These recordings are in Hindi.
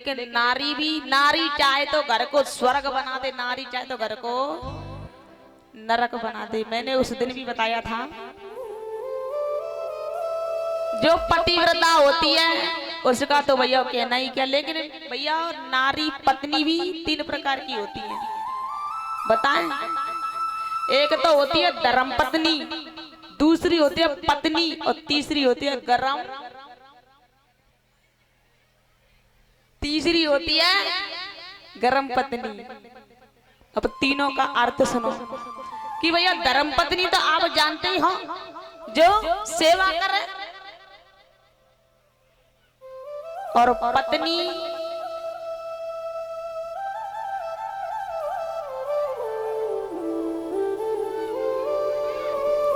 लेकिन नारी भी, नारी चाहे तो घर को स्वर्ग बना दे, नारी चाहे तो घर को नरक बना दे। मैंने उस दिन भी बताया था, जो पतिव्रता होती है उसका तो भैया कहना ही क्या, लेकिन भैया नारी पत्नी भी 3 प्रकार की होती है। बताएं, एक तो होती है धर्म पत्नी, दूसरी होती है पत्नी और तीसरी होती है गरम, तीसरी होती है गरम पत्नी। अब तीनों का अर्थ सुनो कि भैया धर्म पत्नी तो आप जानते ही हो, जो सेवा करे, और पत्नी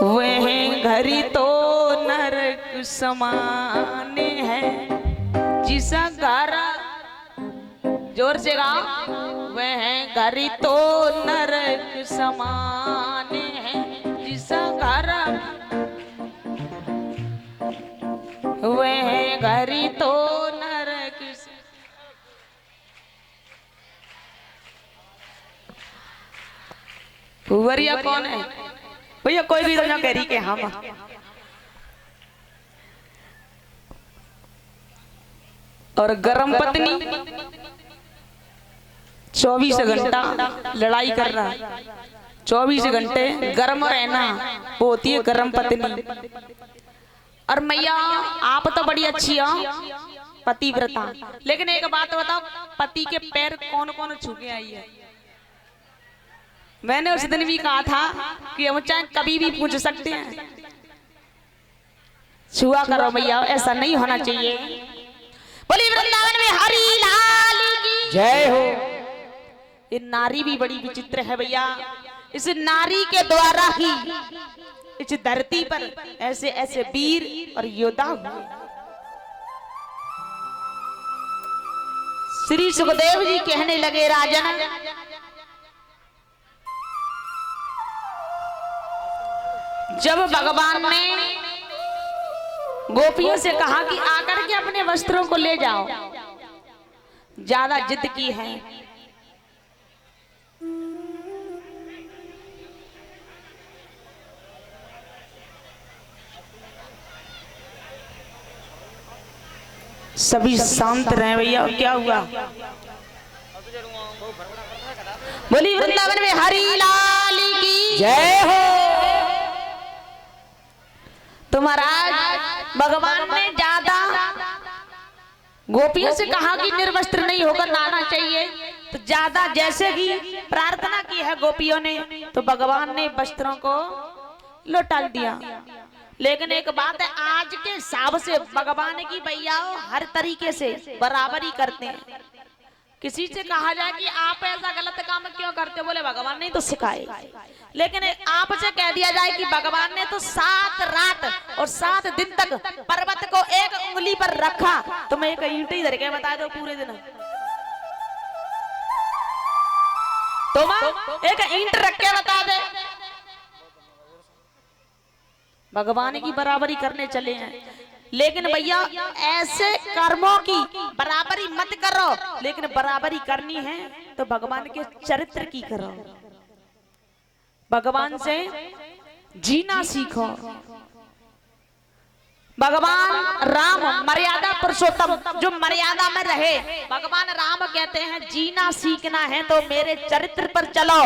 वह घरी तो नरक समान है, जिसा घर, जोर से गाओ, वह घरी तो नरक समान है, जिसा घर, वह घरी तो नरक। फुवरिया कौन है भैया? कोई भी तो ना कह रही के हम। और गरम पत्नी 24 घंटा लड़ाई करना, 24 घंटे गर्म रहना, वो होती है गरम पत्नी। और मैया आप तो बड़ी अच्छी हो पतिव्रता, लेकिन एक बात बताओ, पति के पैर कौन कौन छू के आई है? मैंने उस दिन भी कहा था कि हम चाहे कभी भी पूछ सकते हैं, छुआ करो मैया, ऐसा नहीं होना चाहिए। बोली वृंदावन में हरि लाल की जय हो। ये नारी भी बड़ी विचित्र है भैया, इस नारी के द्वारा ही इस धरती पर ऐसे ऐसे वीर और योद्धा हुए। श्री सुखदेव जी कहने लगे, राजन जब भगवान ने गोपियों से कहा कि आकर के अपने वस्त्रों को ले जाओ, ज्यादा जिद की है, सभी शांत रहे भैया। क्या हुआ? बोली वृंदावन में हरि लाल की जय हो। तो महाराज भगवान ने ज्यादा गोपियों से कहा कि निर्वस्त्र नहीं होकर नहाना चाहिए, तो ज्यादा जैसे ही प्रार्थना की है गोपियों ने, तो भगवान ने वस्त्रों को लौटा दिया। लेकिन एक बात है, आज के हिसाब से भगवान की भैया हर तरीके से बराबरी करते हैं। किसी से कहा जाए कि आप ऐसा गलत काम क्यों करते हो, बोले भगवान ने तो सिखाए। लेकिन आपसे कह दिया जाए कि भगवान ने तो 7 रात और 7 दिन तक पर्वत को एक उंगली पर रखा, तो मैं एक ईंट ही धर के बता दो पूरे दिन, तो मैं एक ईंट रख के बता दे, भगवान की बराबरी करने चले हैं। लेकिन भैया ऐसे कर्मों की बराबरी मत करो, लेकिन बराबरी करनी है तो भगवान के चरित्र की करो, भगवान से जीना सीखो। भगवान राम मर्यादा पुरुषोत्तम, जो मर्यादा में रहे, भगवान राम कहते हैं जीना सीखना है तो मेरे चरित्र पर चलो,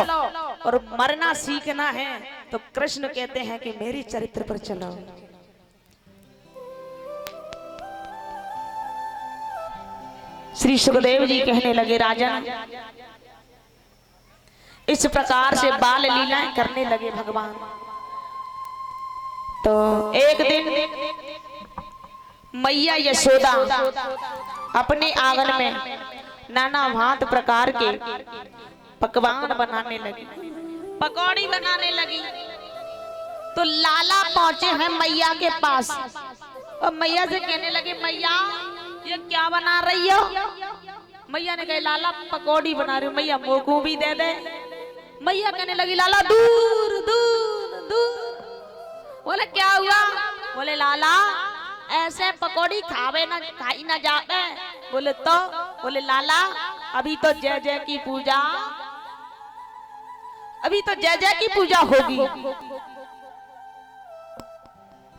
और मरना सीखना है तो कृष्ण कहते हैं कि मेरे चरित्र पर चलो। श्री सुखदेव जी कहने लगे, राजन इस प्रकार से बाल लीलाएं करने लगे भगवान। तो एक दिन मैया यशोदा अपने आंगन में नाना भांत प्रकार के पकवान बनाने लगी, पकौड़ी बनाने लगी। तो लाला पहुंचे हैं मैया के पास और मैया से कहने लगे, मैया ये क्या बना रही हो? मैया ने कहा, लाला पकौड़ी बना रही हूँ। मैया मोकू भी दे दे। मैया कहने लगी, लाला दूर दूर दूर। बोले क्या हुआ? बोले लाला ऐसे पकौड़ी खावे ना खाई ना जाते। बोले तो बोले लाला अभी तो जय जय की पूजा, अभी तो जय जय की पूजा होगी,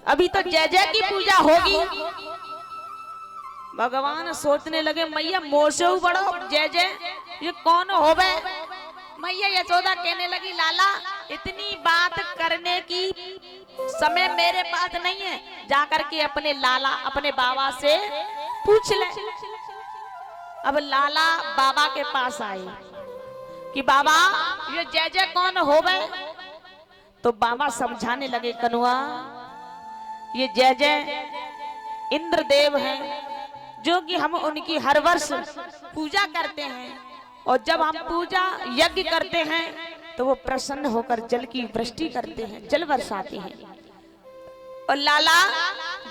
अभी तो जय जय की पूजा होगी। भगवान सोचने लगे मैया मोसे बड़ो जय जय ये कौन होवे। मैया यशोदा कहने लगी लाला इतनी बात करने की समय मेरे पास नहीं है, जाकर के अपने लाला अपने बाबा से पूछ ले। अब लाला बाबा के पास आए कि बाबा ये जय जय कौन होवे। तो बाबा समझाने लगे कनुआ ये जय जय इंद्रदेव हैं, जो कि हम उनकी हर वर्ष पूजा करते हैं, और जब हम पूजा यज्ञ करते हैं तो वो प्रसन्न होकर जल की वृष्टि करते हैं, जल बरसाते हैं। और लाला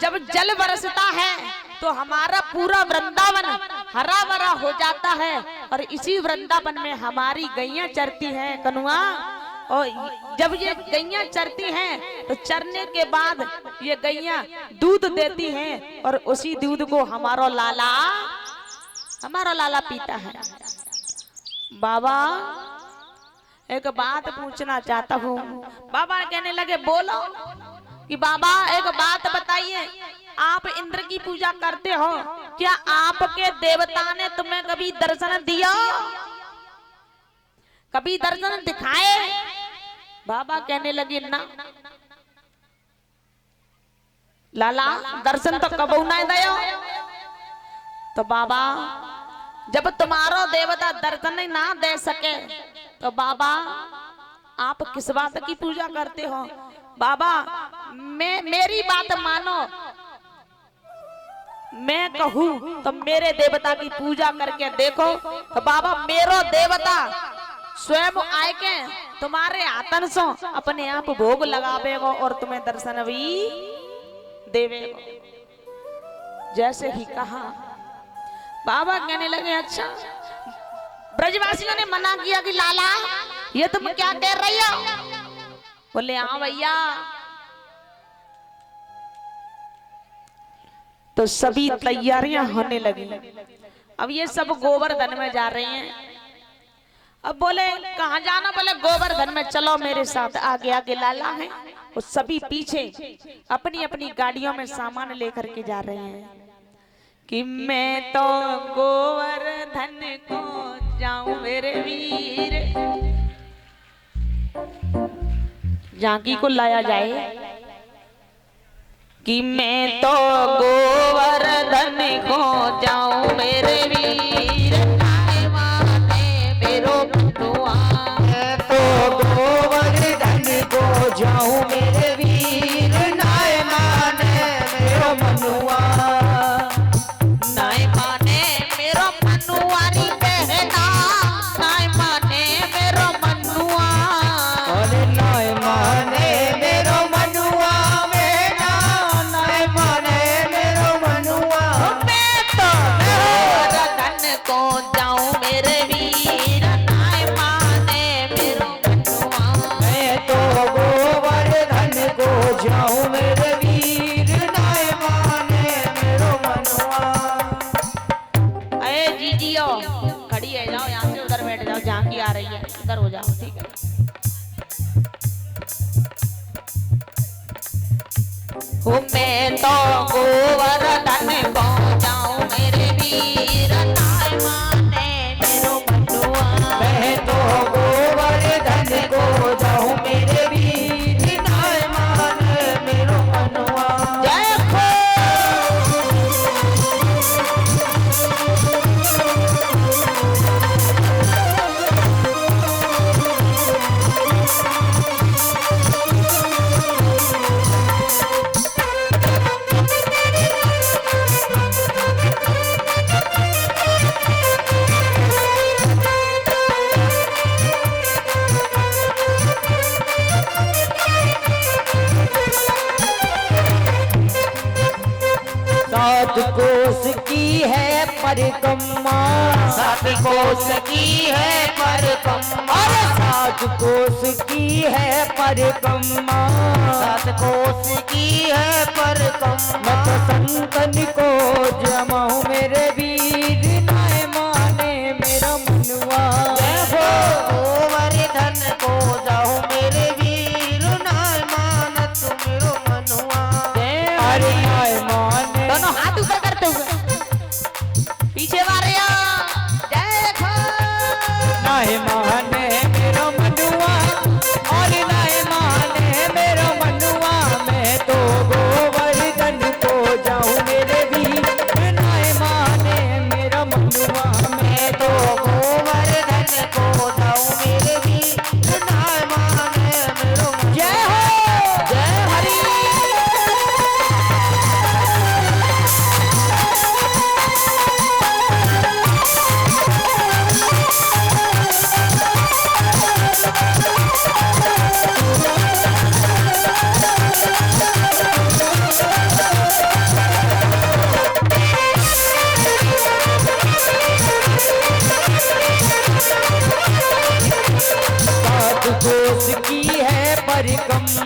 जब जल बरसता है तो हमारा पूरा वृंदावन हरा भरा हो जाता है, और इसी वृंदावन में हमारी गैया चरती हैं कनुआ। और जब ये गैया चरती हैं तो चरने के बाद ये गैया दूध देती हैं, और उसी दूध को हमारा लाला पीता है। बाबा एक बात पूछना चाहता हूँ। बाबा कहने लगे बोलो कि बाबा एक बात बताइए, आप इंद्र की पूजा करते हो, क्या आपके देवता ने तुम्हें कभी दर्शन दिया, कभी दर्शन दिखाए। बाबा कहने लगे ना लाला दर्शन तो कबू नहीं दयो। तो बाबा जब तुम्हारो देवता दर्शन ना दे सके तो बाबा आप किस बात की पूजा करते हो। बाबा मेरी बात मानो, मैं कहूँ तो मेरे देवता की पूजा करके देखो। तो बाबा मेरो देवता स्वयं आए के तुम्हारे हाथन से अपने आप भोग लगावेगो और तुम्हें दर्शन भी देवेगो। जैसे ही कहा बाबा कहने लगे अच्छा। ब्रजवासियों ने मना किया कि लाला ये तुम क्या कह रही हो। बोले हाँ भैया। तो सभी तैयारियां होने लगी। अब ये सब गोवर्धन में जा रहे हैं। अब बोले कहाँ जाना। बोले गोवर्धन में चलो मेरे साथ। आगे आगे लाला है और सभी पीछे अपनी अपनी गाड़ियों में सामान लेकर के जा रहे हैं कि मैं तो गोवर्धन को जाऊं मेरे वीर। झांकी को लाया जाए कि मैं तो गोवर्धन को जाऊं मेरे वीर। नाय माने मेरो बटुआ। मैं तो गोवर्धन को जाऊं मेरे वीर। नाय माने मेरो मनुआ। नाय माने मेरो मनुआरी बहना। नाय माने मेरो मनुआ। अरे नाय माने मेरो मनुआ। को जाऊं मेरे वीर। नाय माने मेरो मनुआ। मैं तो गोवर्धन को जाऊं मेरे वीर। नाय माने मेरो मनुआ। अरे जीजियो खड़ी है जाओ, यहाँ से उधर बैठ जाओ। झांकी आ रही है उधर हो जाओ, ठीक है। मैं तो गोवर्धन को जाऊं मेरे वीर। नाय माने मेरो मनुआ। मैं तो गोवर्धन को जाऊं मेरे वीर। नाय माने मेरो मनुआ। जय हो। सात कोस की है परिक्रमा। सात कोस की है परिक्रमा। सात कोस की है परिक्रमा। सात कोस की है परिक्रमा। मत संतन को जमाऊं मेरे वीर। नाय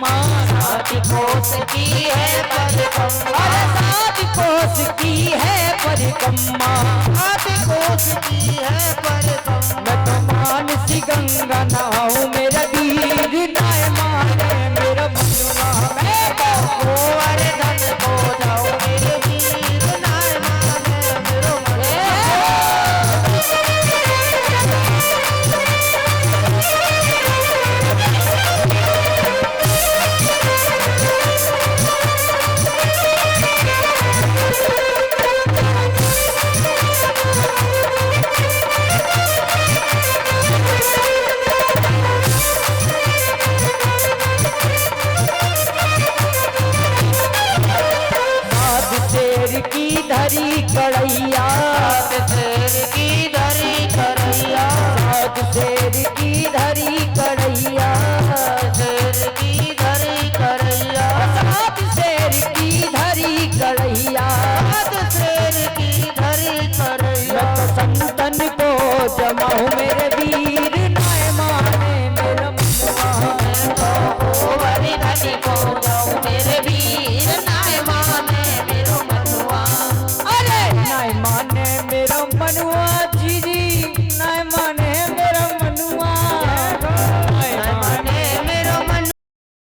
सात कोस की है परिक्रमा, अरे 7 कोस की है परिक्रमा, 7 कोस की है परिक्रमा। मैं तो मानसी गंगा नहाऊं मेरा वीर नाय माने मेरा मनुआ, मैं तो गोवर्धन को जाओ मेरे वीर नाय माने मेरो शेर की धरी कढ़ैया, शेर की धरी करैया, शेर की धरी कढ़ैया, शेर की धरी करैया, शेर की धरी कढ़ैया, शेर की धरी करैया। मैं तो संतन को जमाऊं मेरे वीर नाय माने मेरा मनुआ, मैं तो गोवर्धन को जाऊं मेरे वीर नाय माने मेरो मनुआ। अरे नाय माने मेरा मनुआ।